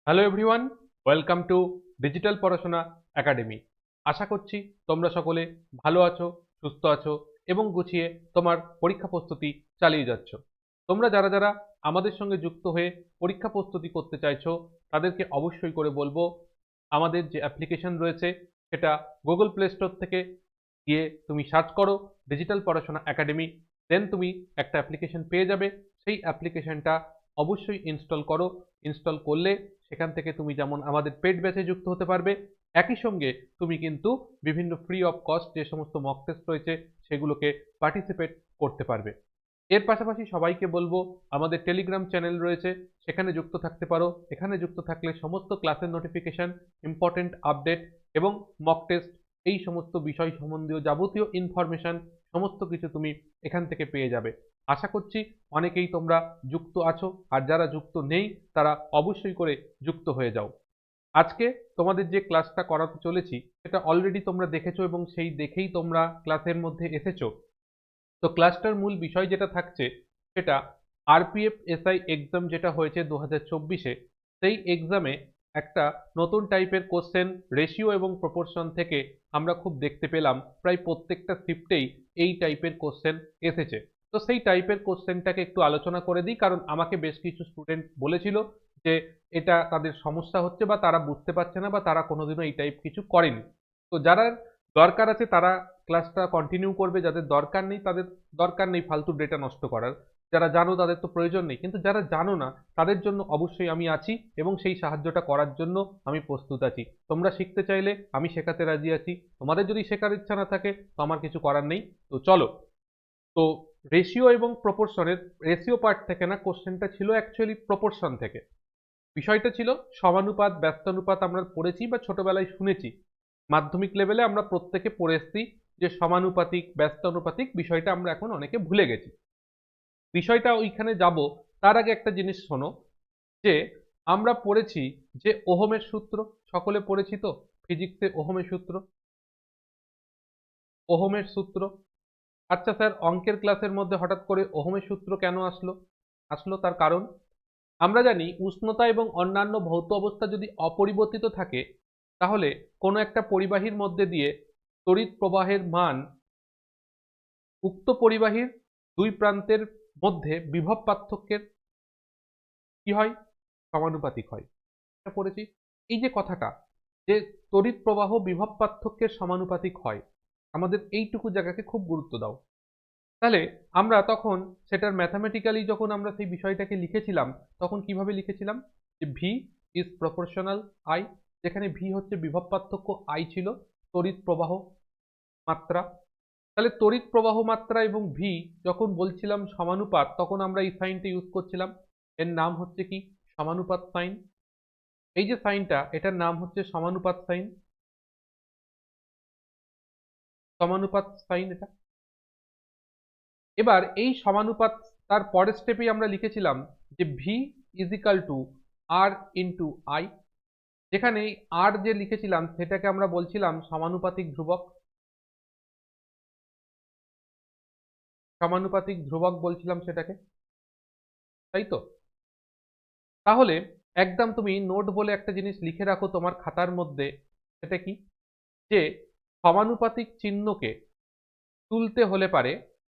Hello everyone, welcome to digital পড়াশোনা academy. আশা করছি তোমরা সকলে ভালো আছো, সুস্থ আছো এবং গুছিয়ে তোমার পরীক্ষা প্রস্তুতি চালিয়ে যাচ্ছ। তোমরা যারা যারা আমাদের সঙ্গে যুক্ত হয়ে পরীক্ষা প্রস্তুতি করতে চাইছো তাদেরকে অবশ্যই করে বলবো, আমাদের যে অ্যাপ্লিকেশন রয়েছে সেটা গুগল প্লে স্টোর থেকে গিয়ে তুমি সার্চ করো ডিজিটাল পড়াশোনা একাডেমি। দেন তুমি একটা অ্যাপ্লিকেশন পেয়ে যাবে। সেই অ্যাপ্লিকেশনটা অবশ্যই ইনস্টল করো। ইনস্টল করলে সেখান থেকে তুমি যেমন আমাদের পেড ব্যাচে যুক্ত হতে পারবে, একই সঙ্গে তুমি কিন্তু বিভিন্ন ফ্রি অফ কস্ট যে সমস্ত মক টেস্ট রয়েছে সেগুলোকে পার্টিসিপেট করতে পারবে। এর পাশাপাশি সবাইকে বলবো, আমাদের টেলিগ্রাম চ্যানেল রয়েছে, সেখানে যুক্ত থাকতে পারো। এখানে যুক্ত থাকলে সমস্ত ক্লাসের নোটিফিকেশন, ইম্পর্টেন্ট আপডেট এবং মক টেস্ট, এই সমস্ত বিষয় সম্বন্ধীয় যাবতীয় ইনফরমেশন সমস্ত কিছু তুমি এখান থেকে পেয়ে যাবে। আশা করছি অনেকেই তোমরা যুক্ত আছো, আর যারা যুক্ত নেই তারা অবশ্যই করে যুক্ত হয়ে যাও। আজকে তোমাদের যে ক্লাসটা করাতে চলেছি সেটা অলরেডি তোমরা দেখেছো এবং সেই দেখেই তোমরা ক্লাসের মধ্যে এসেছো। তো ক্লাসটার মূল বিষয় যেটা থাকছে সেটা আরপিএফ এসআই এক্সাম যেটা হয়েছে 2024-এ, সেই এক্সামে একটা নতুন টাইপের কোশ্চেন রেশিও এবং প্রপোর্শন থেকে আমরা খুব দেখতে পেলাম। প্রায় প্রত্যেকটা শিফটেই এই টাইপের কোশ্চেন এসেছে। তো সেই টাইপের কোশ্চেনটাকে একটু আলোচনা করে দিই, কারণ আমাকে বেশ কিছু স্টুডেন্ট বলেছিল যে এটা তাদের সমস্যা হচ্ছে বা তারা বুঝতে পারছে না বা তারা কোনোদিনও এই টাইপ কিছু করেনি। তো যারা দরকার আছে তারা ক্লাসটা কন্টিনিউ করবে, যাদের দরকার নেই তাদের দরকার নেই ফালতু ডেটা নষ্ট করার। যারা জানো তাদের তো প্রয়োজন নেই, কিন্তু যারা জানো না তাদের জন্য অবশ্যই আমি আছি এবং সেই সাহায্যটা করার জন্য আমি প্রস্তুত আছি। তোমরা শিখতে চাইলে আমি শেখাতে রাজি আছি। তোমাদের যদি শেখার ইচ্ছা না থাকে তো আমার কিছু করার নেই। তো চলো। তো রেশিও এবং প্রপোর্শনের, রেশিও পার্ট থেকে না, কোশ্চেনটা ছিল অ্যাকচুয়ালি প্রপোর্শন থেকে। বিষয়টা ছিল সমানুপাত ব্যস্তানুপাত, আমরা পড়েছি বা ছোটবেলায় শুনেছি। মাধ্যমিক লেভেলে আমরা প্রত্যেকে পড়ে এসেছি যে সমানুপাতিক ব্যস্তানুপাতিক বিষয়টা আমরা এখন অনেকে ভুলে গেছি। বিষয়টা ওইখানে যাব তার আগে একটা জিনিস শোনো, যে আমরা পড়েছি যে ওহমের সূত্র, সকলে পড়েছি তো ফিজিক্সে ওহমের সূত্র। ওহমের সূত্র, আচ্ছা স্যার, অঙ্কের ক্লাসের মধ্যে হঠাৎ করে ওহমের সূত্র কেন আসলো? আসলো তার কারণ, আমরা জানি উষ্ণতা এবং অন্যান্য ভৌত অবস্থা যদি অপরিবর্তিত থাকে তাহলে কোনো একটা পরিবাহীর মধ্যে দিয়ে তড়িৎ প্রবাহের মান উক্ত পরিবাহীর দুই প্রান্তের মধ্যে বিভব পার্থক্যের কি হয়, সমানুপাতিক হয়। এটা পড়েছি। এই যে কথাটা, যে তড়িৎ প্রবাহ বিভব পার্থক্যের সমানুপাতিক হয়, আমাদের এইটুকু জায়গাকে খুব গুরুত্ব দাও। তাহলে আমরা তখন সেটার ম্যাথামেটিক্যালি যখন আমরা সেই বিষয়টাকে লিখেছিলাম তখন কিভাবে লিখেছিলাম, যে ভি ইজ প্রপোর্শনাল আই, যেখানে ভি হচ্ছে বিভব পার্থক্য, আই ছিল তড়িৎ প্রবাহ মাত্রা। তাহলে তড়িৎ প্রবাহ মাত্রা এবং ভি যখন বলছিলাম সমানুপাত, তখন আমরা এই সাইনটা ইউজ করছিলাম। এর নাম হচ্ছে কি, সমানুপাত সাইন। এই যে সাইনটা, এটার নাম হচ্ছে সমানুপাত সাইন। সমানুপাত সাইন এটা। এবার এই সমানুপাত, তার পরের স্টেপেই আমরা লিখেছিলাম যে V is equal to R into I, যেখানে আর যে লিখেছিলাম সেটাকে আমরা বলছিলাম সমানুপাতিক ধ্রুবক। সমানুপাতিক ধ্রুবক বলছিলাম সেটাকে, তাই তো? তাহলে একদম তুমি নোট বলে একটা জিনিস লিখে রাখো তোমার খাতার মধ্যে। সেটা কি, যে সমানুপাতিক চিহ্নকে তুলতে হলে পারে,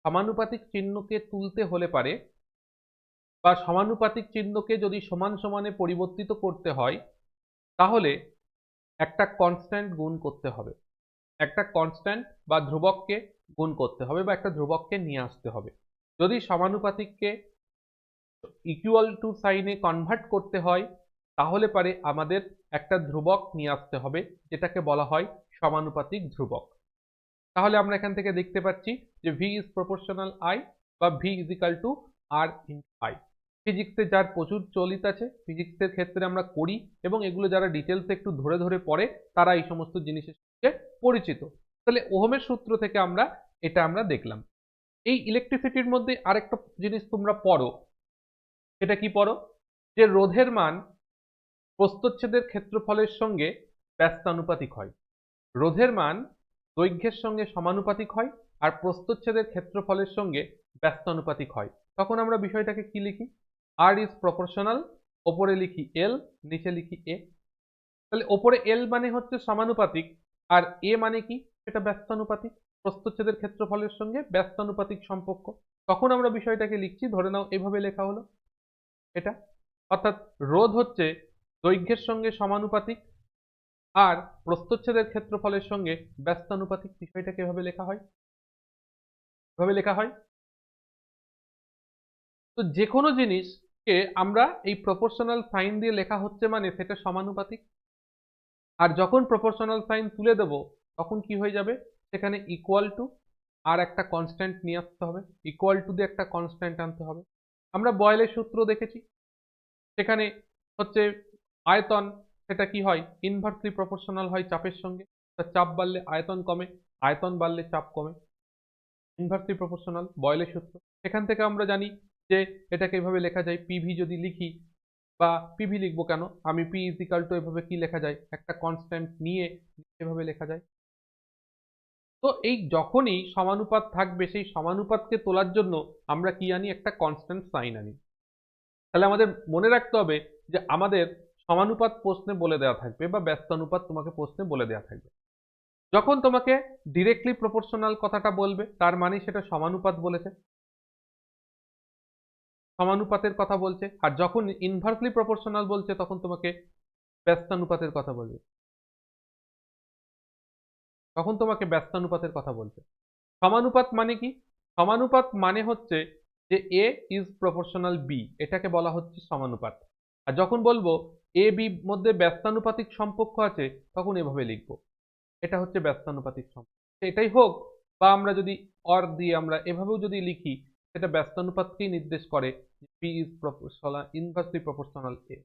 সমানুপাতিক চিহ্নকে তুলতে হলে পারে বা সমানুপাতিক চিহ্নকে যদি সমান সমানে পরিবর্তিত করতে হয় তাহলে একটা কনস্ট্যান্ট গুণ করতে হবে। একটা কনস্ট্যান্ট বা ধ্রুবককে গুণ করতে হবে বা একটা ধ্রুবককে নিয়ে আসতে হবে। যদি সমানুপাতিককে ইকুয়াল টু সাইনে কনভার্ট করতে হয় তাহলে পারে আমাদের একটা ধ্রুবক নিয়ে আসতে হবে, যেটাকে বলা হয় সমানুপাতিক ধ্রুবক। তাহলে আমরা এখান থেকে দেখতে পাচ্ছি যে ভি ইজ প্রপোর্শনাল আই বা V is equal to R in I. ফিজিক্সে যার প্রচুর চলিত আছে, ফিজিক্সের ক্ষেত্রে আমরা করি এবং এগুলো যারা ডিটেলসে একটু ধরে ধরে পড়ে তারা এই সমস্ত জিনিসের সঙ্গে পরিচিত। তাহলে ওহমের সূত্র থেকে আমরা এটা আমরা দেখলাম। এই ইলেকট্রিসিটির মধ্যে আরেকটা জিনিস তোমরা পড়ো, সেটা কি পড়ো, যে রোধের মান প্রস্থচ্ছেদের ক্ষেত্রফলের সঙ্গে ব্যস্তানুপাতিক হয়। রোধের মান দৈর্ঘ্যের সঙ্গে সমানুপাতিক হয় আর প্রস্থচ্ছেদের ক্ষেত্রফলের সঙ্গে ব্যস্তানুপাতিক হয়। তখন আমরা বিষয়টাকে কি লিখি, আর ইজ প্রপোর্শনাল ওপরে লিখি এল, নিচে লিখি এ। তাহলে ওপরে এল মানে হচ্ছে সমানুপাতিক, আর এ মানে কি, সেটা ব্যস্তানুপাতিক। প্রস্থচ্ছেদের ক্ষেত্রফলের সঙ্গে ব্যস্তানুপাতিক সম্পর্ক। তখন আমরা বিষয়টাকে লিখছি, ধরে নাও এভাবে লেখা হলো এটা, অর্থাৎ রোধ হচ্ছে দৈর্ঘ্যের সঙ্গে সমানুপাতিক আর প্রস্থচ্ছেদের ক্ষেত্রফলের সঙ্গে ব্যস্তানুপাতিক। বিষয়টাকে এভাবে লেখা হয়, এভাবে লেখা হয়। তো যে কোনো জিনিসকে আমরা এই প্রপোর্শনাল সাইন দিয়ে লেখা হচ্ছে মানে সেটা সমানুপাতিক। আর যখন প্রপোর্শনাল সাইন তুলে দেব তখন কি হয়ে যাবে, সেখানে ইকুয়াল টু আর একটা কনস্ট্যান্ট নিয়ে আসতে হবে, ইকুয়াল টু দিয়ে একটা কনস্ট্যান্ট আনতে হবে। আমরা বয়েলের সূত্র দেখেছি, সেখানে হচ্ছে আয়তন, সেটা কি হয়, ইনভার্সলি প্রপোর্শনাল হয় চাপের সঙ্গে। চাপ বাড়লে আয়তন কমে, আয়তন বাড়লে চাপ কমে, ইনভার্সলি প্রপোর্শনাল বয়েলের সূত্র। এখান থেকে আমরা জানি যে এটাকে এভাবে লেখা যায়, পিভি যদি লিখি, বা পিভি লিখবো কেন, আমি পি ইজ ইকাল টু এভাবে কি লেখা যায়, একটা কনস্ট্যান্ট নিয়ে এভাবে লেখা যায়। তো এই যখনই সমানুপাত থাকবে সেই সমানুপাতকে তোলার জন্য আমরা কি আনি, একটা কনস্ট্যান্ট সাইন আনি। তাহলে আমাদের মনে রাখতে হবে যে আমাদের সমানুপাত প্রশ্নে বলে দেওয়া থাকবে বা ব্যস্তানুপাত তোমাকে প্রশ্নে বলে দেওয়া থাকবে। যখন তোমাকে ডিরেক্টলি প্রপোর্শনাল কথাটা বলবে তার মানে সেটা সমানুপাত বলেছে, সমানুপাতের কথা বলছে। আর যখন ইনভার্সলি প্রপোর্শনাল বলছে তখন তোমাকে ব্যস্তানুপাতের কথা বলবে, তখন তোমাকে ব্যস্তানুপাতের কথা বলছে। সমানুপাত মানে কি, সমানুপাত মানে হচ্ছে যে এ ইজ প্রপোর্শনাল বি, এটাকে বলা হচ্ছে সমানুপাত। আর যখন বলবো এ বি মধ্যে ব্যস্তানুপাতিক সম্পর্ক আছে তখন এভাবে লিখবো, এটা হচ্ছে ব্যস্তানুপাতিক সম্পর্ক। এটাই হোক, বা আমরা যদি অর দিয়ে আমরা এভাবেও যদি লিখি, সেটা ব্যস্তানুপাতকেই নির্দেশ করে, B is proportional inversely proportional A.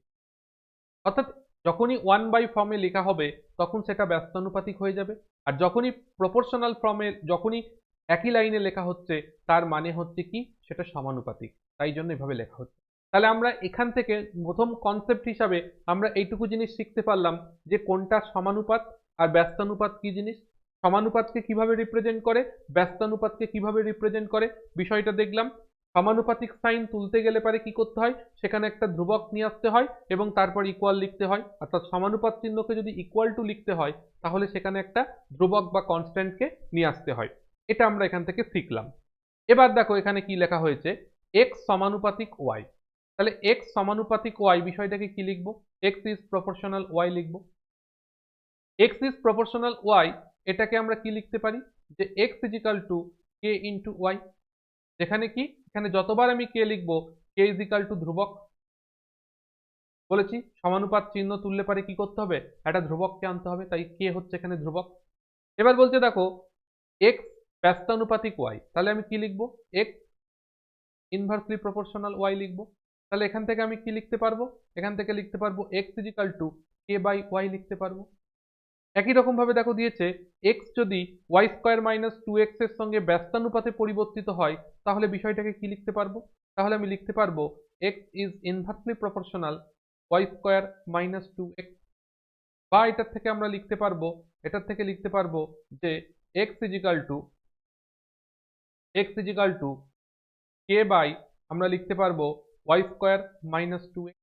অর্থাৎ যখনই ওয়ান বাই ফর্মে লেখা হবে তখন সেটা ব্যস্তানুপাতিক হয়ে যাবে। আর যখনই প্রপোর্শনাল ফর্মে, যখনই একই লাইনে লেখা হচ্ছে তার মানে হচ্ছে কি, সেটা সমানুপাতিক, তাই জন্য এভাবে লেখা হচ্ছে। তাহলে আমরা এখান থেকে প্রথম কনসেপ্ট হিসাবে আমরা এইটুকু জিনিস শিখতে পারলাম যে কোনটা সমানুপাত আর ব্যস্তানুপাত কি জিনিস, সমানুপাতকে কিভাবে রিপ্রেজেন্ট করে, ব্যস্তানুপাতকে কিভাবে রিপ্রেজেন্ট করে, বিষয়টা দেখলাম। সমানুপাতিক সাইন তুলতে গেলে পারে কি করতে হয়, সেখানে একটা ধ্রুবক নিয়ে আসতে হয় এবং তারপর ইকুয়াল লিখতে হয়। অর্থাৎ সমানুপাত চিহ্নকে যদি ইকুয়াল টু লিখতে হয় তাহলে সেখানে একটা ধ্রুবক বা কনস্ট্যান্টকে নিয়ে আসতে হয়। এটা আমরা এখান থেকে শিখলাম। এবার দেখো এখানে কি লেখা হয়েছে, এক্স সমানুপাতিক ওয়াই। তাহলে এক্স সমানুপাতিক ওয়াই বিষয়টাকে কি লিখবো, এক্স ইজ প্রপোর্শনাল ওয়াই লিখবো। এক্স ইজ প্রপোর্শনাল ওয়াই, এটাকে আমরা কি লিখতে পারি, যে X is equal to K into Y. যেখানে কি, এখানে যতবার আমি কে লিখবো, কে ইজ ইকাল টু ধ্রুবক। বলেছি সমানুপাত চিহ্ন তুললে পারে কি করতে হবে, একটা ধ্রুবককে আনতে হবে, তাই কে হচ্ছে এখানে ধ্রুবক। এবার বলছে দেখো এক্স ব্যস্তানুপাতিক ওয়াই, তাহলে আমি কি লিখবো, এক্স ইনভার্সলি প্রপোর্শনাল ওয়াই লিখবো। তাহলে এখান থেকে আমি কি লিখতে পারবো, এখান থেকে লিখতে পারবো X is equal to K by Y লিখতে পারবো। একই রকম ভাবে দেখো দিয়েছে এক্স যদি Y square minus two X এর সঙ্গে ব্যস্তানুপাতে পরিবর্তিত হয় তাহলে বিষয়টাকে কি লিখতে পারবো, তাহলে আমি লিখতে পারবো X is inversely proportional Y square minus two X. বা এটার থেকে আমরা লিখতে পারবো, এটার থেকে লিখতে পারবো যে X is equal to K by, আমরা লিখতে পারবো Y square minus two X.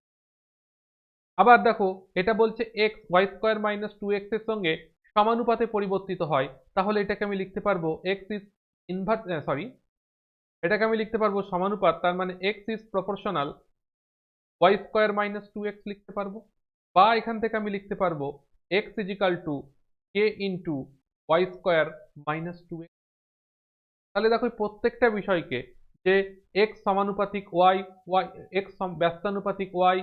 আবার দেখো এটা বলছে X Y square minus two X এর সঙ্গে সমানুপাতে পরিবর্তিত হয়, তাহলে এটাকে আমি লিখতে পারবো এক্স ইজ এটাকে আমি লিখতে পারবো সমানুপাত, তার মানে X is proportional Y square minus two X লিখতে পারবো। বা এখান থেকে আমি লিখতে পারবো X is equal to K into Y square minus two X. তাহলে দেখো প্রত্যেকটা বিষয়কে, যে এক্স সমানুপাতিক ওয়াই, ওয়াই এক্স ব্যস্তানুপাতিক ওয়াই,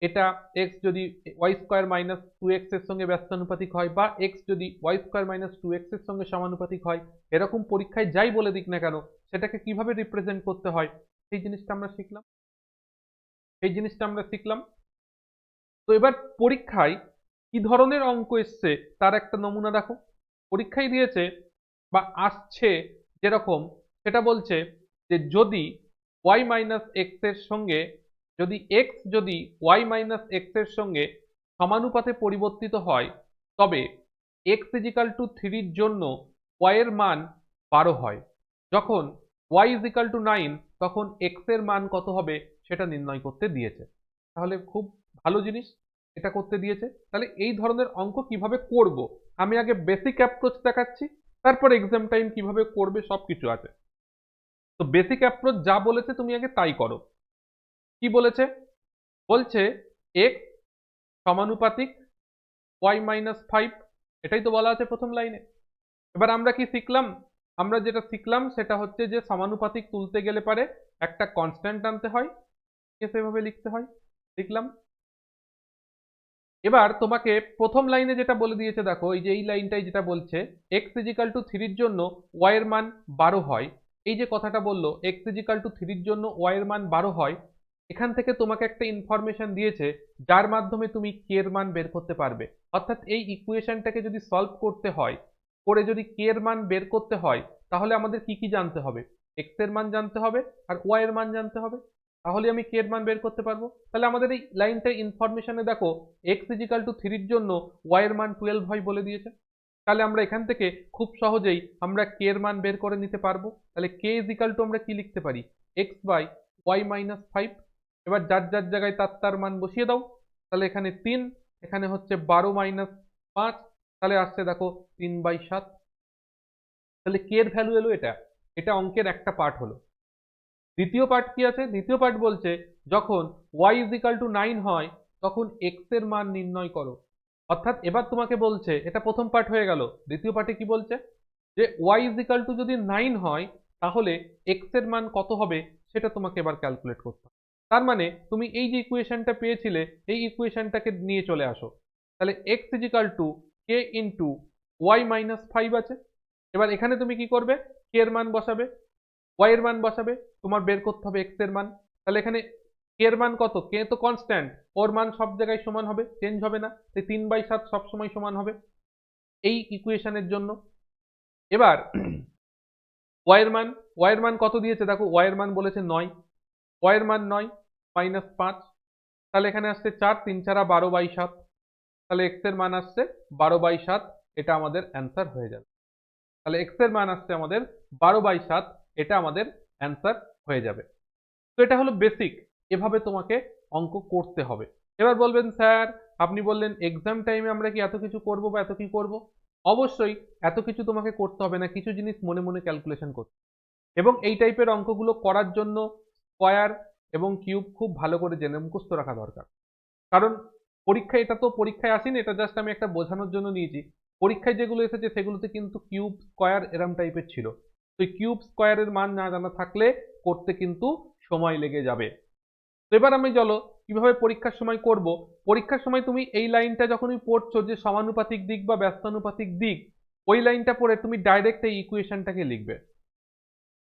এটা এক্স যদি Y square minus two X এর সঙ্গে ব্যস্তানুপাতিক হয়, বা এক্স যদি Y square minus two X এর সঙ্গে সমানুপাতিক হয়, এরকম পরীক্ষায় যাই বলে দিক না কেন সেটাকে কিভাবে রিপ্রেজেন্ট করতে হয় সেই জিনিসটা আমরা শিখলাম, এই জিনিসটা আমরা শিখলাম। তো এবার পরীক্ষায় কি ধরনের অঙ্ক এসছে তার একটা নমুনা দেখো। পরীক্ষায় দিয়েছে বা আসছে যেরকম, সেটা বলছে যে যদি ওয়াই মাইনাস এক্স এর সঙ্গে, যদি এক্স যদি ওয়াই মাইনাস এক্স এর সঙ্গে সমানুপাতে পরিবর্তিত হয় তবে এক্স ইজিক্যাল টু থ্রির জন্য ওয়াই এর মান 12 হয়। যখন ওয়াই ইজিক্যাল টু 9 তখন এক্স এর মান কত হবে সেটা নির্ণয় করতে দিয়েছে। তাহলে খুব ভালো জিনিস, এটা করতে দিয়েছে। তাহলে এই ধরনের অঙ্ক কিভাবে করব, আমি আগে বেসিক অ্যাপ্রোচ দেখাচ্ছি, তারপর এক্সাম টাইম কিভাবে করবে সবকিছু আছে। তো বেসিক অ্যাপ্রোচ যা বলেছে তুমি আগে তাই করো। কি বলেছে? বলছে x সমানুপাতিক y-5, এটাই তো বলা আছে প্রথম লাইনে। এবার আমরা কি শিখলাম? আমরা যেটা শিখলাম সেটা হচ্ছে যে সমানুপাতিক তুলতে গেলে পারে একটা কনস্ট্যান্ট আনতে হয়, সেভাবে লিখতে হয়, লিখলাম। এবার তোমাকে প্রথম লাইনে যেটা বলে দিয়েছে দেখো, এই যে এই লাইনটাই যেটা বলছে x ইজিক্যাল টু 3 এর জন্য y এর মান 12 হয়। এই যে কথাটা বললো x ইজিক্যাল টু 3 এর জন্য y এর মান 12 হয়, এখান থেকে তোমাকে একটা ইনফরমেশন দিয়েছে যার মাধ্যমে তুমি k এর মান বের করতে পারবে। অর্থাৎ এই ইকুয়েশনটাকে যদি সলভ করতে হয়, করে যদি k এর মান বের করতে হয়, তাহলে আমাদের কি কি জানতে হবে? x এর মান জানতে হবে আর y এর মান জানতে হবে, তাহলে আমি k এর মান বের করতে পারবো। তাহলে আমাদের এই লাইনটা ইনফরমেশনে দেখো x ইজিক্যাল টু 3 এর জন্য y এর মান 12 হয় বলে দিয়েছে। তাহলে আমরা এখান থেকে খুব সহজেই আমরা k এর মান বের করে নিতে পারবো। তাহলে k ইজিক্যাল টু আমরা কি লিখতে পারি? x by y-5। এবার যার যার জায়গায় তার তার মান বসিয়ে দাও। তাহলে এখানে 3, এখানে হচ্ছে 12-5, তাহলে আসছে দেখো 3/7। তাহলে k এর ভ্যালু এলো এটা। এটা অঙ্কের একটা পার্ট হলো। দ্বিতীয় পার্ট কি আছে? দ্বিতীয় পার্ট বলছে যখন y ইজিক্যাল টু 9 হয় তখন x এর মান নির্ণয় করো। অর্থাৎ এবার তোমাকে বলছে, এটা প্রথম পার্ট হয়ে গেল। দ্বিতীয় পার্টে কি বলছে? যে y ইজিক্যাল টু যদি 9 হয় তাহলে x এর মান কত হবে সেটা তোমাকে এবার ক্যালকুলেট করতে হবে। তার মানে তুমি এই যে ইকুয়েশনটা পেয়েছিলে এই ইকুয়েশনটাকে নিয়ে চলে আসো। তাহলে x is equal to k into y-5 আছে। এবার এখানে তুমি কি করবে? k এর মান বসাবে, y এর মান বসাবে, তোমার বের করতে হবে x এর মান। তাহলে এখানে k এর মান কত? k তো কনস্ট্যান্ট, ওর মান সব জায়গায় সমান হবে, চেঞ্জ হবে না, তাই 3/7 সবসময় সমান হবে এই ইকুয়েশনের জন্য। এবার y এর মান, y এর মান কত দিয়েছে দেখো, y এর মান বলেছে 9, y এর মান 9 -5, তাহলে এখানে আসছে 4, 3 4 12/7, তাহলে x এর মান আসছে 12/7, এটা আমাদের অ্যান্সার হয়ে যাবে। তাহলে x এর মান আসছে আমাদের 12/7, এটা আমাদের অ্যান্সার হয়ে যাবে। তো এটা হলো বেসিক, এভাবে তোমাকে অঙ্ক করতে হবে। এবার বলবেন স্যার আপনি বললেন এক্সাম টাইমে আমরা কি এত কিছু করব বা এত কি করব? অবশ্যই এত কিছু তোমাকে করতে হবে না, কিছু জিনিস মনে মনে ক্যালকুলেশন করতে, এবং এই টাইপের অঙ্কগুলো করার জন্য স্কয়ার এবং কিউব খুব ভালো করে জেনে মুখস্থ রাখা দরকার। কারণ পরীক্ষায়, এটা তো পরীক্ষায় আসেনি, এটা জাস্ট আমি একটা বোঝানোর জন্য নিয়েছি। পরীক্ষায় যেগুলো এসেছে সেগুলোতে কিন্তু কিউব স্কয়ার এরম টাইপের ছিল। তো এই কিউব স্কয়ারের মান না জানা থাকলে করতে কিন্তু সময় লেগে যাবে। তো এবার আমি চলো কিভাবে পরীক্ষার সময় করব। পরীক্ষার সময় তুমি এই লাইনটা যখনই পড়ছো যে সমানুপাতিক দিক বা ব্যস্তানুপাতিক দিক, ওই লাইনটা পড়ে তুমি ডাইরেক্ট এই ইকুয়েশনটাকে লিখবে।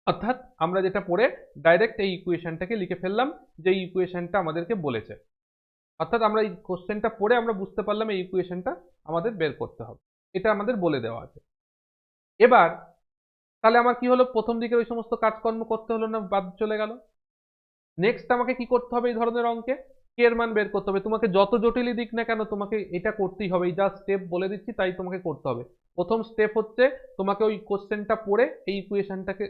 অর্থাৎ আমরা যেটা পড়ে ডাইরেক্ট এই ইকুয়েশনটাকে লিখে ফেললাম, যে ইকুয়েশনটা আমাদেরকে বলেছে। অর্থাৎ আমরা এই কোশ্চেনটা পড়ে আমরা বুঝতে পারলাম এই ইকুয়েশনটা আমাদের বের করতে হবে, এটা আমাদের বলে দেওয়া আছে। এবার তাহলে আমার কি হলো, প্রথম দিকের ওই সমস্ত কাজকর্ম করতে হলো না, বাদ চলে গেল। নেক্সট আমাকে কি করতে হবে? এই ধরনের অঙ্কে কে এর মান বের করতে হবে। তোমাকে যত জটিলই দিক না কেন তোমাকে এটা করতেই হবে, এই যা স্টেপ বলে দিচ্ছি তাই তোমাকে করতে হবে। প্রথম স্টেপ হচ্ছে তোমাকে ওই কোশ্চেনটা পড়ে এই ইকুয়েশনটাকে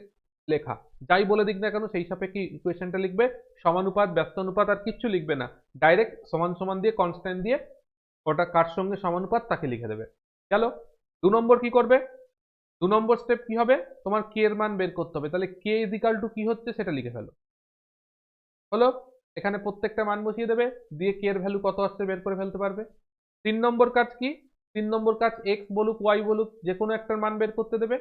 লেখা, যাই বলে দিক না কেন সেই সাপেক্ষে ইকুয়েশনটা লিখবে। সমানুপাত ব্যস্তানুপাত আর কিচ্ছু লিখবে না, ডাইরেক্ট সমান সমান দিয়ে কনস্ট্যান্ট দিয়ে ওটা কার সঙ্গে সমানুপাত তাকে লিখে দেবে। গেল। 2 নম্বর কি করবে? 2 নম্বর স্টেপ কি হবে? তোমার কে এর মান বের করতে হবে। তাহলে কে ইজিক্যাল টু কি হচ্ছে সেটা লিখে ফেলো। হলো, এখানে প্রত্যেকটা মান বসিয়ে দেবে, দিয়ে কে এর ভ্যালু কত আসছে বের করে ফেলতে পারবে। 3 নম্বর কাজ কি? 3 নম্বর কাজ এক্স বলুক ওয়াই বলুক যে কোনো একটার মান বের করতে দেবে।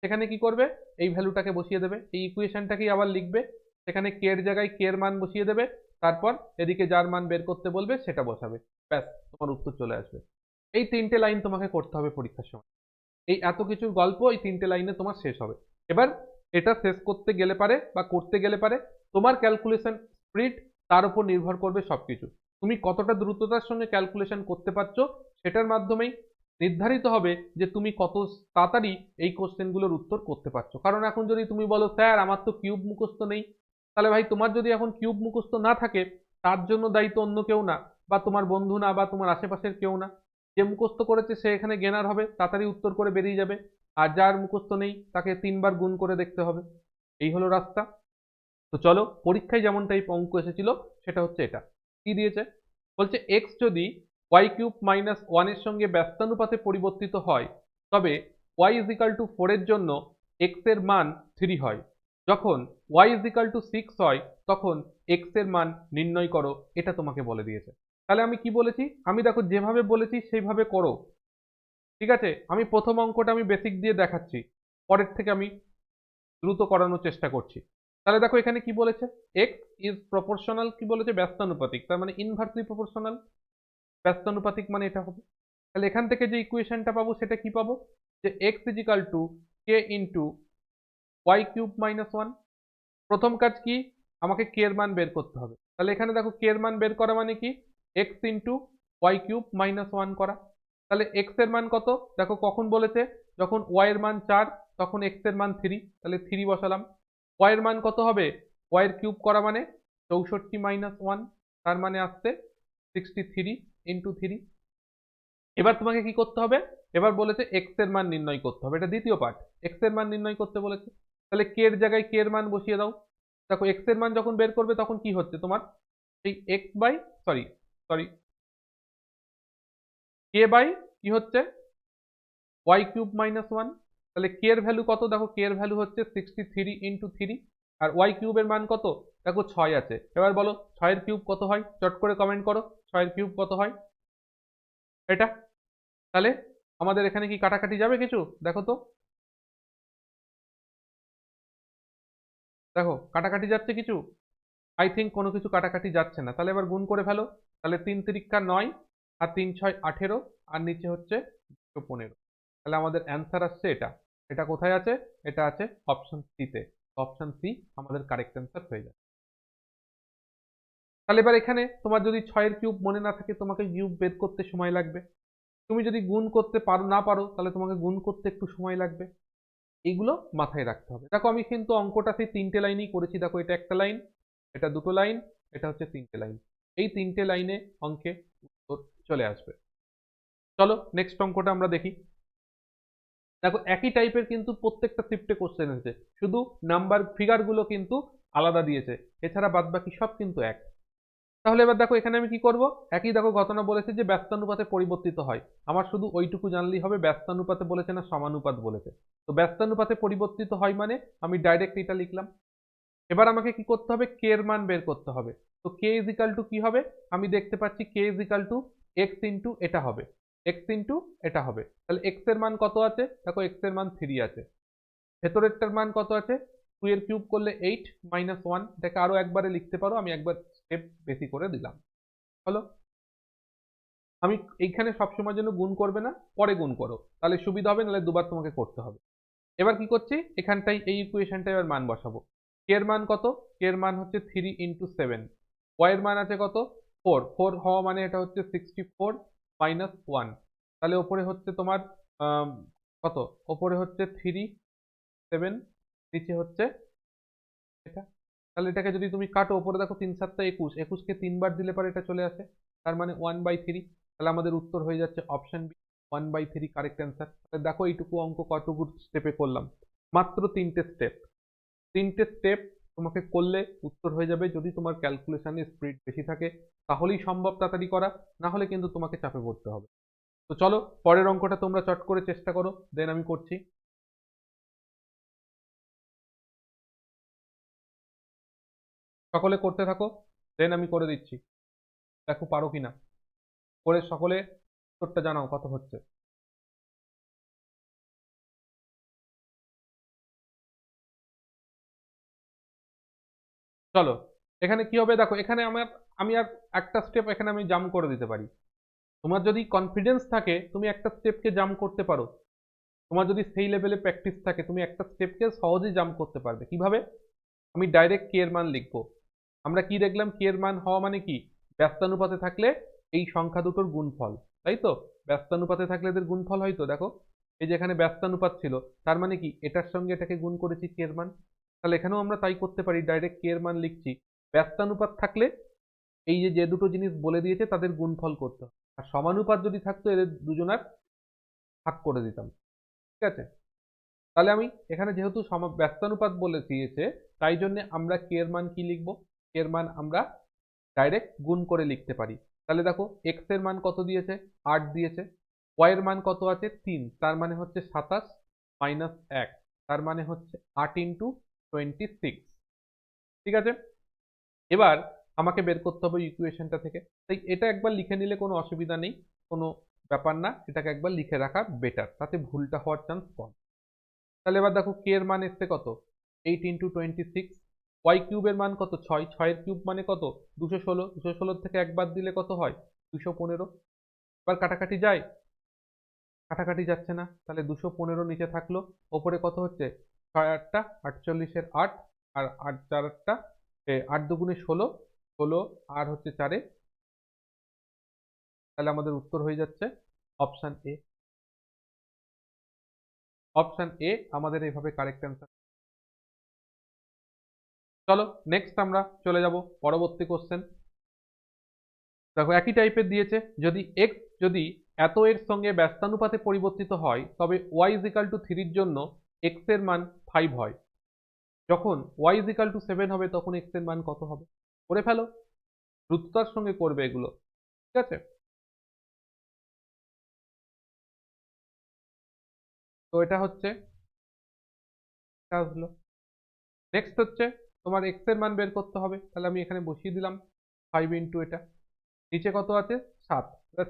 সেখানে কি করবে? এই ভ্যালুটাকে বসিয়ে দেবে, এই ইকুয়েশনটাকেই আবার লিখবে। সেখানে কে এর জায়গায় কে এর মান বসিয়ে দেবে, তারপর এদিকে যার মান বের করতে বলবে সেটা বসাবে, ব্যাস তোমার উত্তর চলে আসবে। এই 3টে লাইন তোমাকে করতে হবে পরীক্ষার সময়। এই এত কিছুর গল্প এই 3টে লাইনে তোমার শেষ হবে। এবার এটা শেষ করতে গেলে পারে বা করতে গেলে পারে তোমার ক্যালকুলেশন স্পিড, তার উপর নির্ভর করবে সবকিছু। তুমি কতটা দ্রুততার সঙ্গে ক্যালকুলেশন করতে পারছো সেটার মাধ্যমেই নির্ধারিত হবে যে তুমি কত তাড়াতাড়ি এই কোশ্চেনগুলোর উত্তর করতে পারছো। কারণ এখন যদি তুমি বলো স্যার আমার তো কিউব মুখস্থ নেই, তাহলে ভাই তোমার যদি এখন কিউব মুখস্থ না থাকে তার জন্য দায়িত্ব অন্য কেউ না, বা তোমার বন্ধু না, বা তোমার আশেপাশের কেউ না। যে মুখস্থ করেছে সে এখানে গেনার হবে, তাড়াতাড়ি উত্তর করে বেরিয়ে যাবে। আর যার মুখস্থ নেই তাকে 3বার গুণ করে দেখতে হবে। এই হলো রাস্তা। তো চলো, পরীক্ষায় যেমন টাইপ অঙ্ক এসেছিল সেটা হচ্ছে এটা। কি দিয়েছে? বলছে এক্স যদি ওয়াই কিউব মাইনাস ওয়ান এর সঙ্গে ব্যস্তানুপাতে পরিবর্তিত হয় তবে Y is equal to four এর জন্য এক্স এর মান থ্রি হয়। যখন Y is equal to six হয় তখন এক্স এর মান নির্ণয় করো, এটা তোমাকে বলে দিয়েছে। তাহলে আমি কি বলেছি? আমি দেখো যেভাবে বলেছি সেইভাবে করো, ঠিক আছে? আমি প্রথম অঙ্কটা আমি বেসিক দিয়ে দেখাচ্ছি, পরের থেকে আমি দ্রুত করানোর চেষ্টা করছি। তাহলে দেখো এখানে কি বলেছে, এক্স ইজ প্রপোর্শনাল, কি বলেছে? ব্যস্তানুপাতিক, তার মানে ইনভার্সলি প্রপোর্শনাল। ব্যস্তানুপাতিক মানে এটা হবে। তাহলে এখান থেকে যে ইকুয়েশনটা পাবো সেটা কি পাবো, যে X is equal to K into Y cube minus one. প্রথম কাজ কি, আমাকে কে এর মান বের করতে হবে। তাহলে এখানে দেখো কে এর মান বের করা মানে কি, X into Y cube minus one করা। তাহলে এক্স এর মান কত, দেখো কখন বলেছে, যখন ওয়াই এর মান 4 তখন এক্স এর মান 3, তাহলে 3 বসালাম। ওয়াই এর মান কত হবে, ওয়াই এর কিউব করা মানে 64 মাইনাস ওয়ান, তার মানে আসছে 63 ইন্টু 3। এবার তোমাকে কি করতে হবে, এবার বলেছে এক্স এর মান নির্ণয় করতে হবে, এটা দ্বিতীয় পার্ট। এক্স এর মান নির্ণয় করতে বলেছে, তাহলে কে এর জায়গায় কে এর মান বসিয়ে দাও। দেখো এক্স এর মান যখন বের করবে তখন কি হচ্ছে তোমার, এই X by sorry sorry K by কি হচ্ছে ওয়াই কিউব মাইনাস ওয়ান। তাহলে কে এর ভ্যালু কত, দেখো কে এর ভ্যালু হচ্ছে 63 ইন্টু 3, আর ওয়াই কিউবের মান কত, দেখো 6 আছে। এবার বলো 6 এর কিউব কত হয়, চট করে কমেন্ট করো 6 এর কিউব কত হয় এটা। তাহলে আমাদের এখানে কি কাটাকাটি যাবে কিছু, দেখো তো, দেখো কাটাকাটি যাচ্ছে কিছু? আই থিঙ্ক কোনো কিছু কাটাকাটি যাচ্ছে না। তাহলে এবার গুণ করে ফেলো। তাহলে 3 তিরিক্কা 9 আর 3 6 18 আর নিচে হচ্ছে 15। তাহলে আমাদের অ্যান্সার আসছে এটা। এটা কোথায় আছে, এটা আছে অপশন সি তে। অপশন সি আমাদের কারেক্ট অ্যান্সার হয়ে যায়। তাহলে এবার এখানে তোমার যদি 6 এর কিউব মনে না থাকে, তোমাকে কিউব বের করতে সময় লাগবে। তুমি যদি গুণ করতে পারো না পারো, তাহলে তোমাকে গুণ করতে একটু সময় লাগবে। এগুলো মাথায় রাখতে হবে। দেখো আমি কিন্তু অঙ্কটা সেই 3টে লাইনেই করেছি। দেখো এটা একটা লাইন, এটা দুটো লাইন, এটা হচ্ছে 3টে লাইন। এই 3টে লাইনে অঙ্কে উত্তর চলে আসবে। চলো নেক্সট অঙ্কটা আমরা দেখি। দেখো একই টাইপের কিন্তু প্রত্যেকটা শিফটে কোশ্চেন এসেছে, শুধু নাম্বার ফিগার গুলো কিন্তু আলাদা দিয়েছে, এছাড়া বাদ বাকি সব কিন্তু এক। তাহলে এবার দেখো এখানে আমি কি করব, একই দেখো ঘটনা বলেছে যে ব্যস্তানুপাতে পরিবর্তিত হয়। আমার শুধু ওইটুকু জানলেই হবে ব্যস্তানুপাতে বলেছে না সমানুপাত বলেছে। তো ব্যস্তানুপাতে পরিবর্তিত হয় মানে আমি ডাইরেক্ট এটা লিখলাম। এবার আমাকে কি করতে হবে, কে এর মান বের করতে হবে। তো কে ইজ ইকাল টু কি হবে, আমি দেখতে পাচ্ছি K is equal to x into এটা হবে, এক্স ইন্টু এটা হবে। তাহলে এক্স এর মান কত আছে, দেখো এক্স এর মান 3 আছে। ভেতরেরটার মান কত আছে, 2 এর কিউব করলে 8 মাইনাস 1। এটাকে আরো একবারে লিখতে পারো, আমি একবার স্টেপ বেশি করে দিলাম। হলো, আমি এইখানে সবসময় জন্য গুণ করবে না, পরে গুণ করো তাহলে সুবিধা হবে, নাহলে দুবার তোমাকে করতে হবে। এবার কি করছি, এখানটাই এই ইকুয়েশনটাই এবার মান বসাবো। কে এর মান কত, কে এর মান হচ্ছে 3 ইন্টু 7। ওয়াই এর মান আছে কত, 4, 4 হওয়া মানে এটা হচ্ছে 64 মাইনাস 1। তাহলে ওপরে হচ্ছে তোমার কত, ওপরে হচ্ছে 3 7, নিচে হচ্ছে এটা। তাহলে এটাকে যদি তুমি কাটো, ওপরে দেখো 3 7 21, 21কে 3 বার দিলে পরে এটা চলে আসে, তার মানে 1/3। তাহলে আমাদের উত্তর হয়ে যাচ্ছে অপশন বি, 1/3 কারেক্ট অ্যান্সার। তাহলে দেখো এইটুকু অঙ্ক কতটুকু স্টেপে করলাম, মাত্র 3টে স্টেপ। 3টে স্টেপ তোমাকে করলে উত্তর হয়ে যাবে। যদি তোমার ক্যালকুলেশনে স্পিড বেশি থাকে তাহলেই সম্ভব তাড়াতাড়ি করা, না হলে কিন্তু তোমাকে চাপে পড়তে হবে। তো চলো পরের অঙ্কটা তোমরা চট করে চেষ্টা করো, দেন আমি করছি। সকলে করতে থাকো, দেন আমি করে দিচ্ছি, দেখো পারো কিনা। করে সকলে উত্তরটা জানাও কত হচ্ছে। চলো এখানে কি হবে, দেখো এখানে আমি আর একটা স্টেপ এখানে আমি জাম্প করে দিতে পারি। তোমার যদি কনফিডেন্স থাকে তুমি একটা স্টেপকে জাম্প করতে পারো। তোমার যদি সেই লেভেলে প্র্যাকটিস থাকে তুমি একটা স্টেপকে সহজেই জাম্প করতে পারবে। কিভাবে, আমি ডাইরেক্ট কে এর মান লিখবো। আমরা কি দেখলাম, কে এর মান হওয়া মানে কি, ব্যস্তানুপাতে থাকলে এই সংখ্যা দুটোর গুণফল, তাই তো? ব্যস্তানুপাতে থাকলে এদের গুণফল হয় তো, দেখো এই যে এখানে ব্যস্তানুপাত ছিল, তার মানে কি এটার সঙ্গে এটাকে গুণ করেছি কে এর মান। তাহলে এখানেও আমরা তাই করতে পারি, ডাইরেক্ট কে এর মান লিখছি। ব্যস্তানুপাত থাকলে এই যে যে দুটো জিনিস বলে দিয়েছে তাদের গুণফল করতে হবে, আর সমানুপাত যদি থাকতো এদের দুজনার ভাগ করে দিতাম। ঠিক আছে, তাহলে আমি এখানে যেহেতু ব্যস্তানুপাত বলে দিয়েছে, তাই জন্য আমরা কে এর মান কি লিখবো, কে এর মান আমরা ডাইরেক্ট গুণ করে লিখতে পারি। তাহলে দেখো x এর মান কত দিয়েছে, 8 দিয়েছে, y এর মান কত আছে 3, তার মানে হচ্ছে 27 মাইনাস 1, তার মানে হচ্ছে 8 ইন্টু 26। ঠিক আছে, এবার আমাকে বের করতে হবে ইকুয়েশনটা থেকে। তাই এটা একবার লিখে নিলে কোনো অসুবিধা নেই, কোনো ব্যাপার না, এটাকে একবার লিখে রাখা বেটার, তাতে ভুলটা হওয়ার চান্স কম। তাহলে এবার দেখো কে এর মান এসছে কত, 8 ইন্টু 26, ওয়াই কিউবের মান কত 6, 6 এর কিউব মানে কত 216, 216 থেকে একবার দিলে কত হয় 215। এবার কাটাকাটি যায়, কাটাকাটি যাচ্ছে না, তাহলে 215 নিচে থাকলো, ওপরে কত হচ্ছে 6 8টা 48 এর 8, আর 8 4 8টা 8 দুগুণে 16, 16 আর হচ্ছে 4-এ, তাহলে আমাদের উত্তর হয়ে যাচ্ছে অপশন এ। অপশন এ আমাদের এইভাবে কারেক্ট অ্যান্সার। চলো নেক্সট আমরা চলে যাব পরবর্তী কোশ্চেন। দেখো একই টাইপের দিয়েছে, যদি x যদি এত এর সঙ্গে ব্যস্তানুপাতে পরিবর্তিত হয় তবে y is equal to 3 এর জন্য x এর মান 5 হয়, যখন y is equal to 7 হবে তখন x এর মান কত হবে। করে ফেলো, দ্রুততার সঙ্গে করবে এগুলো, ঠিক আছে। তো এটা হচ্ছে, এটা আসলো। নেক্সট হচ্ছে তোমার x এর মান বের করতে হবে, তাহলে আমি এখানে বসিয়ে দিলাম 5 ইন্টু এটা, নিচে কত আছে 7,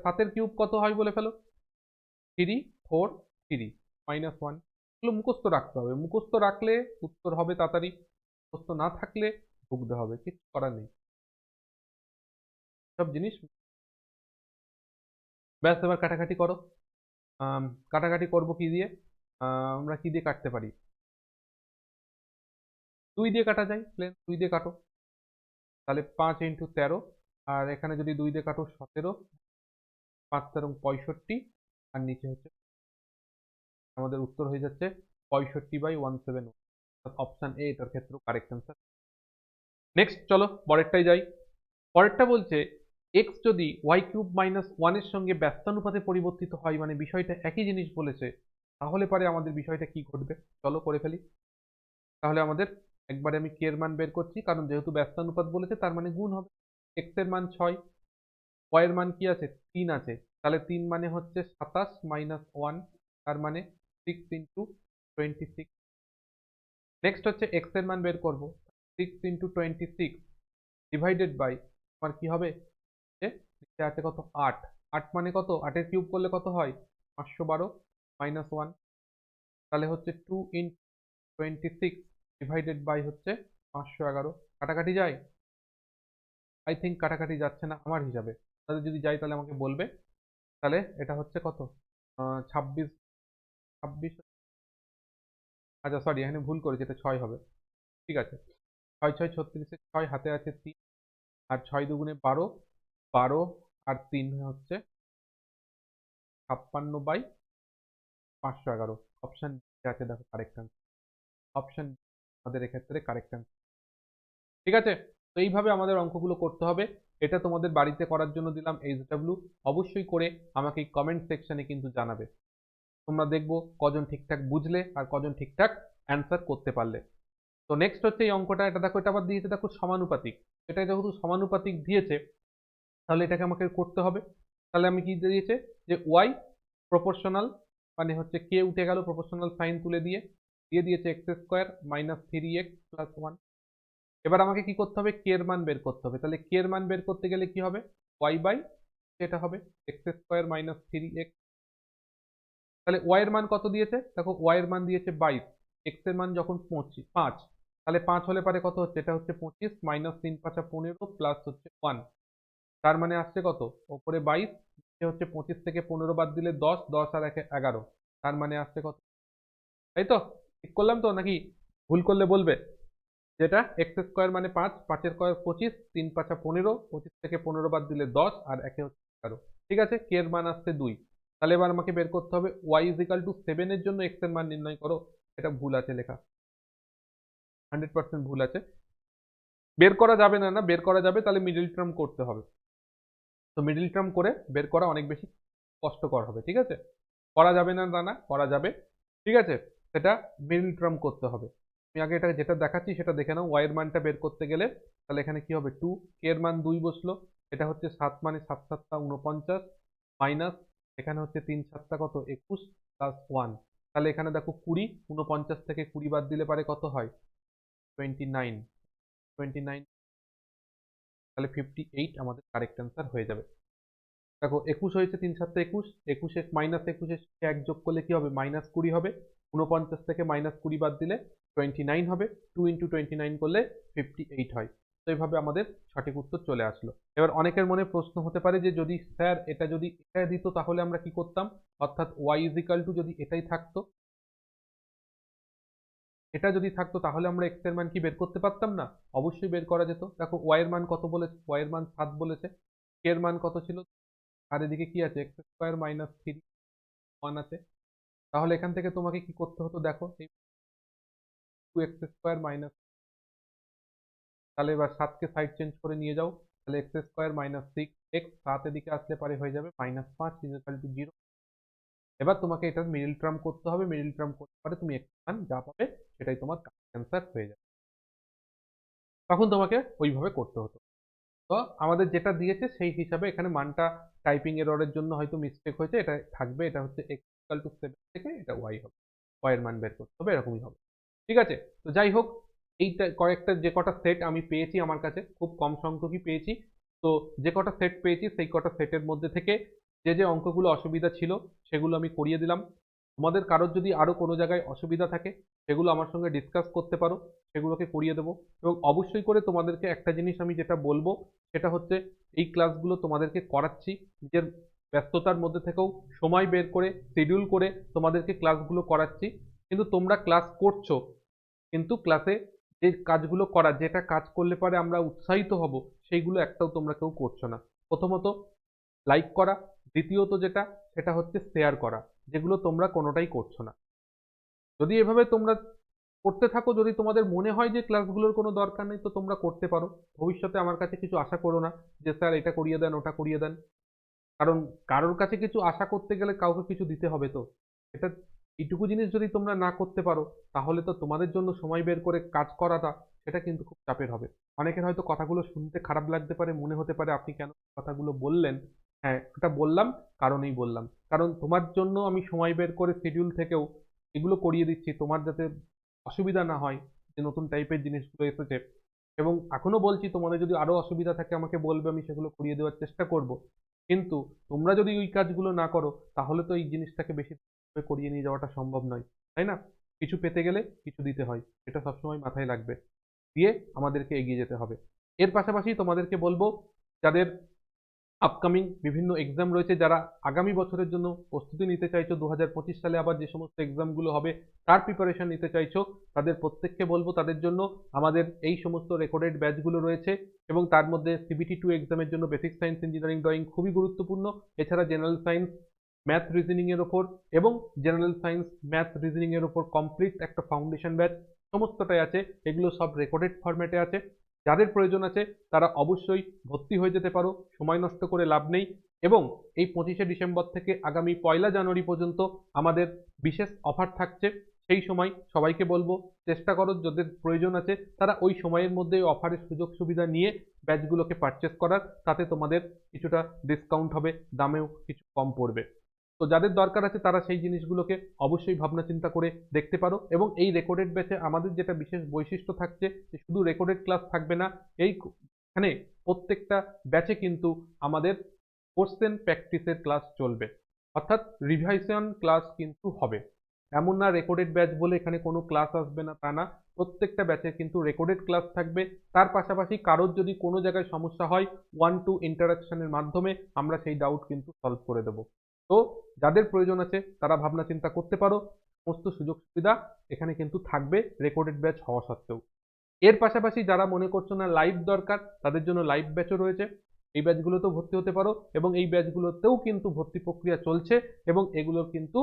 7 এর কিউব কত হয় বলে ফেলো, 3 4 3 মাইনাস 1। এগুলো মুখস্থ রাখতে হবে, মুখস্থ রাখলে উত্তর হবে তাড়াতাড়ি, মুখস্থ না থাকলে ভুগতে হবে, কিছু করার নেই সব জিনিস। ব্যাস এবার কাটাকাটি করো। কাটাকাটি করব কি দিয়ে, আমরা কি দিয়ে কাটতে পারি, 2 দিয়ে কাটা যায়, প্লেন 2 দিয়ে কাটো, তাহলে 5 ইন্টু 13, আর এখানে যদি 2 দিয়ে কাটো 17, 5 13 65, আর নিচে হচ্ছে আমাদের উত্তর হয়ে যাচ্ছে 65/171। অপশন এ এটার ক্ষেত্রে কারেক্ট অ্যান্সার। নেক্সট চলো পরেরটাই যাই। পরেরটা বলছে x যদি y কিউব মাইনাস 1 এর সঙ্গে ব্যস্তানুপাতে পরিবর্তিত হয়, মানে বিষয়টা একই জিনিস বলেছে, তাহলে পরে আমাদের বিষয়টা কি ঘটবে, চলো করে ফেলি। তাহলে আমাদের একবারে আমি k এর মান বের করছি, কারণ যেহেতু ব্যস্তানুপাত বলেছে তার মানে গুণ হবে। x এর মান 6, y এর মান কি আছে 3 আছে, তাহলে 3 মানে হচ্ছে 27 মাইনাস 1, তার মানে 6 ইন্টু 26। নেক্সট হচ্ছে x এর মান বের করব, 6 ইন্টু 26 ডিভাইডেড বাই, আমার কি হবে, নিচে আছে কত 8, 8 মানে কত, 8 এর কিউব করলে কত হয় 512 মাইনাস 1, তাহলে হচ্ছে 2 ইন 26 ডিভাইডেড বাই হচ্ছে 511। কাটাকাটি যায়, আই থিঙ্ক কাটাকাটি যাচ্ছে না আমার হিসাবে, তাহলে যদি যাই তাহলে আমাকে বলবে। তাহলে এটা হচ্ছে কত 26, 26, আচ্ছা সরি এখানে ভুল করেছি, এটা 6 হবে, ঠিক আছে। 6 6 36, 6 হাতে আছে 3, আর 6 দুগুণে 12, 12 আর 3 হচ্ছে 56/511। অপশন আছে দেখো কারেক্ট আনসার, অপশন আমাদের এক্ষেত্রে কারেক্ট আনসার। ঠিক আছে, তো এইভাবে আমাদের অঙ্কগুলো করতে হবে। এটা তোমাদের বাড়িতে করার জন্য দিলাম HW, অবশ্যই করে আমাকে কমেন্ট সেকশনে কিন্তু জানাবে, তোমরা দেখবো কজন ঠিকঠাক বুঝলে আর কজন ঠিকঠাক অ্যান্সার করতে পারলে। তো নেক্সট হচ্ছে এই অঙ্কটা, এটা দেখো, এটা আবার দিয়েছে দেখো সমানুপাতিক, এটা যেহেতু সমানুপাতিক দিয়েছে তাহলে এটাকে আমাকে করতে হবে। তাহলে আমি কি দিয়েছে যে ওয়াই প্রপোর্শনাল, মানে হচ্ছে কে উঠে গেল প্রপোর্শনাল সাইন তুলে দিয়ে, দিয়ে দিয়েছে x square minus 3x plus 1। এবার আমাকে কি করতে হবে, কে এর মান বের করতে হবে, তাহলে কে এর মান বের করতে গেলে কি হবে, ওয়াই বাই এটা হবে এক্স স্কোয়ার মাইনাস 3x। তাহলে ওয়াই এর মান কত দিয়েছে, দেখো ওয়াই এর মান দিয়েছে 22, এক্স এর মান যখন 5, তাহলে 5 হলে পারে কত হচ্ছে, এটা হচ্ছে 25 মাইনাস 3 5 15 প্লাস হচ্ছে 1, তার মানে আসছে কত, ওপরে 22, নিচে হচ্ছে 25 থেকে 15 বাদ দিলে 10, 10 আর 1 11, তার মানে আসছে কত, তাই তো, ঠিক করলাম তো নাকি ভুল করলে বলবে। যেটা এক্স স্কোয়ার মানে 5, 5 এর স্কোয়ার 25, 3 5 15, 25 থেকে 15 বাদ দিলে 10 আর একে হচ্ছে 11। ঠিক আছে, কে এর মান আসছে 2। তাহলে এবার আমাকে বের করতে হবে y ইজ ইকাল টু 7 এর জন্য x এর মান নির্ণয় করো। এটা ভুল আছে লেখা, 100% ভুল আছে, বের করা যাবে না, না বের করা যাবে, তাহলে মিডল টার্ম করতে হবে। তো মিডল টার্ম করে বের করা অনেক বেশি কষ্টকর হবে, ঠিক আছে, করা যাবে না তা না, করা যাবে, ঠিক আছে, সেটা মিডল টার্ম করতে হবে। আমি আগে এটা যেটা দেখাচ্ছি সেটা দেখে নাও, y এর মানটা বের করতে গেলে তাহলে এখানে কি হবে 2, কে এর মান 2 বসলো, এটা হচ্ছে 7 মানে 7 7 49 মাইনাস এখানে হচ্ছে 3 7 কত 21 প্লাস 1, তাহলে এখানে দেখো 20, 49 থেকে 20 বাদ দিলে পারে কত হয় 29, 29 তাহলে 58 আমাদের কারেক্ট অ্যান্সার হয়ে যাবে। দেখো 21 হয়েছে 3 7 21, 21 মাইনাস 21 এক যোগ করলে কি হবে -20 হবে, 49 থেকে -20 বাদ দিলে 29 হবে, 2 ইন্টু 29 করলে 58 হয়। তো এইভাবে আমাদের সঠিক উত্তর চলে আসলো। এবার অনেকের মনে প্রশ্ন হতে পারে যে যদি স্যার এটা যদি এটা দিত তাহলে আমরা কি করতাম, অর্থাৎ y ইজিক্যাল টু যদি এটাই থাকতো, এটা যদি থাকতো তাহলে আমরা x এর মান কি বের করতে পারতাম না? অবশ্যই বের করা যেত। দেখো y এর মান কত বলেছে, y এর মান 7 বলেছে, k এর মান কত ছিল, আর এদিকে কি আছে x স্কোয়ার মাইনাস 3 1 আছে, তাহলে এখান থেকে তোমাকে কি করতে হতো দেখো, এই 2x স্কোয়ার মাইনাস, তাহলে এবার 7 কে সাইড চেঞ্জ করে নিয়ে যাও, তাহলে x স্কোয়ার মাইনাস 6x 7 এদিকে আসলে পারে হয়ে যাবে -5 ইকুয়াল টু 0। এবার তোমাকে এটার মিডল টার্ম করতে হবে, মিডল টার্ম করতে পারে তুমি x মান যা পাবে সেটাই তোমার অ্যান্সার হয়ে যাবে, তখন তোমাকে ওইভাবে করতে হতো। তো আমাদের যেটা দিয়েছে সেই হিসাবে এখানে মানটা টাইপিং এররের জন্য হয়তো মিস্টেক হয়েছে, এটা থাকবে, এটা হচ্ছে x ইকুয়াল টু 7 থেকে এটা y হবে, y এর মান বের করতে হবে, এরকমই হবে। ঠিক আছে, তো যাই হোক এইটা কয়েকটা যে কটা সেট আমি পেয়েছি আমার কাছে খুব কম সংখ্যকই পেয়েছি, তো যে কটা সেট পেয়েছি সেই কটা সেটের মধ্যে থেকে যে যে অঙ্কগুলো অসুবিধা ছিল সেগুলো আমি করিয়ে দিলাম। তোমাদের কারোর যদি আরো কোনো জায়গায় অসুবিধা থাকে সেগুলো আমার সঙ্গে ডিসকাস করতে পারো, সেগুলোকে করিয়ে দেবো। এবং অবশ্যই করে তোমাদেরকে একটা জিনিস আমি যেটা বলবো সেটা হচ্ছে এই ক্লাসগুলো তোমাদেরকে করাচ্ছি নিজের ব্যস্ততার মধ্যে থেকেও সময় বের করে শিডিউল করে তোমাদেরকে ক্লাসগুলো করাচ্ছি, কিন্তু তোমরা ক্লাস করছো কিন্তু ক্লাসে যে কাজগুলো করা, যেটা কাজ করলে পরে আমরা উৎসাহিত হব সেইগুলো একটাও তোমরা কেউ করছো না। প্রথমত লাইক করা, দ্বিতীয়ত যেটা সেটা হচ্ছে শেয়ার করা, যেগুলো তোমরা কোনোটাই করছো না। যদি এভাবে তোমরা করতে থাকো, যদি তোমাদের মনে হয় যে ক্লাসগুলোর কোনো দরকার নেই তো তোমরা করতে পারো, ভবিষ্যতে আমার কাছে কিছু আশা করো না যে স্যার এটা করিয়ে দেন ওটা করিয়ে দেন, কারণ কারোর কাছে কিছু আশা করতে গেলে কাউকে কিছু দিতে হবে। তো এটা এইটুকু জিনিস যদি তোমরা না করতে পারো তাহলে তো তোমাদের জন্য সময় বের করে কাজ করাটা সেটা কিন্তু খুব চাপের হবে। অনেকের হয়তো কথাগুলো শুনতে খারাপ লাগতে পারে, মনে হতে পারে আপনি কেন কথাগুলো বললেন, হ্যাঁ ওটা বললাম কারণেই বললাম, কারণ তোমার জন্য আমি সময় বের করে শিডিউল থেকেও এগুলো করিয়ে দিচ্ছি তোমার যাতে অসুবিধা না হয়, যে নতুন টাইপের জিনিসগুলো এসেছে। এবং এখনো বলছি তোমাদের যদি আরো অসুবিধা থাকে আমাকে বলবে, আমি সেগুলো করিয়ে দেওয়ার চেষ্টা করব। কিন্তু তোমরা যদি ওই কাজগুলো না করো তাহলে তো এই জিনিসটাকে বেশি করিয়ে নিয়ে যাওয়াটা সম্ভব নয়, তাই না? কিছু পেতে গেলে কিছু দিতে হয়, এটা সবসময় মাথায় রাখবে, দিয়ে আমাদেরকে এগিয়ে যেতে হবে। এর পাশাপাশি তোমাদেরকে বলবো যাদের আপকামিং বিভিন্ন এক্সাম রয়েছে, যারা আগামী বছরের জন্য প্রস্তুতি নিতে চাইছো, 2025 সালে আবার যে সমস্ত এক্সামগুলো হবে তার প্রিপারেশন নিতে চাইছো, তাদের প্রত্যেককে বলবো তাদের জন্য আমাদের এই সমস্ত রেকর্ডেড ব্যাচগুলো রয়েছে। এবং তার মধ্যে CBT2 এক্সামের জন্য বেসিক সায়েন্স ইঞ্জিনিয়ারিং ড্রয়িং খুবই গুরুত্বপূর্ণ, এছাড়া জেনারেল সায়েন্স ম্যাথ রিজনিং এর ওপর এবং জেনারেল সায়েন্স ম্যাথ রিজনিং এর ওপর কমপ্লিট একটা ফাউন্ডেশন ব্যাচ সমস্তটাই আছে, এগুলো সব রেকর্ডেড ফরম্যাটে আছে। যাদের প্রয়োজন আছে তারা অবশ্যই ভর্তি হয়ে যেতে পারো, সময় নষ্ট করে লাভ নেই। এবং এই 25শে ডিসেম্বর থেকে আগামী 1লা জানুয়ারি পর্যন্ত আমাদের বিশেষ অফার থাকছে, সেই সময় সবাইকে বলবো চেষ্টা করো যাদের প্রয়োজন আছে তারা ওই সময়ের মধ্যে অফারের সুযোগ সুবিধা নিয়ে ব্যাচগুলোকে পারচেস করার, তাতে তোমাদের কিছুটা ডিসকাউন্ট হবে, দামেও কিছু কম পড়বে। তো যাদের দরকার আছে তারা সেই জিনিসগুলোকে অবশ্যই ভাবনা চিন্তা করে দেখতে পারো। এবং এই রেকর্ডেড ব্যাচে আমাদের যেটা বিশেষ বৈশিষ্ট্য থাকছে যে শুধু রেকর্ডেড ক্লাস থাকবে না, এইখানে প্রত্যেকটা ব্যাচে কিন্তু আমাদের কোশ্চেন প্র্যাকটিসের ক্লাস চলবে, অর্থাৎ রিভাইশন ক্লাস কিন্তু হবে। এমন না রেকর্ডেড ব্যাচ বলে এখানে কোনো ক্লাস আসবে না, তা না, প্রত্যেকটা ব্যাচে কিন্তু রেকর্ডেড ক্লাস থাকবে। তার পাশাপাশি কারোর যদি কোনো জায়গায় সমস্যা হয় 1-2 ইন্টারাকশনের মাধ্যমে আমরা সেই ডাউট কিন্তু সলভ করে দেবো। তো যাদের প্রয়োজন আছে তারা ভাবনা চিন্তা করতে পারো, সমস্ত সুযোগ সুবিধা এখানে কিন্তু থাকবে রেকর্ডেড ব্যাচ হওয়া সত্ত্বেও। এর পাশাপাশি যারা মনে করছো না লাইভ দরকার তাদের জন্য লাইভ ব্যাচও রয়েছে, এই ব্যাচগুলোতেও ভর্তি হতে পারো। এবং এই ব্যাচগুলোতেও কিন্তু ভর্তি প্রক্রিয়া চলছে এবং এগুলোর কিন্তু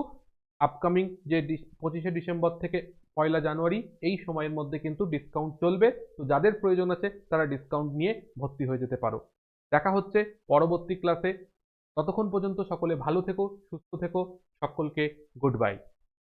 আপকামিং যে 25শে ডিসেম্বর থেকে 1লা জানুয়ারি এই সময়ের মধ্যে কিন্তু ডিসকাউন্ট চলবে। তো যাদের প্রয়োজন আছে তারা ডিসকাউন্ট নিয়ে ভর্তি হয়ে যেতে পারো। দেখা হচ্ছে পরবর্তী ক্লাসে, ততক্ষণ পর্যন্ত সকলে ভালো থেকো, সুস্থ থেকো, সকলকে গুড বাই।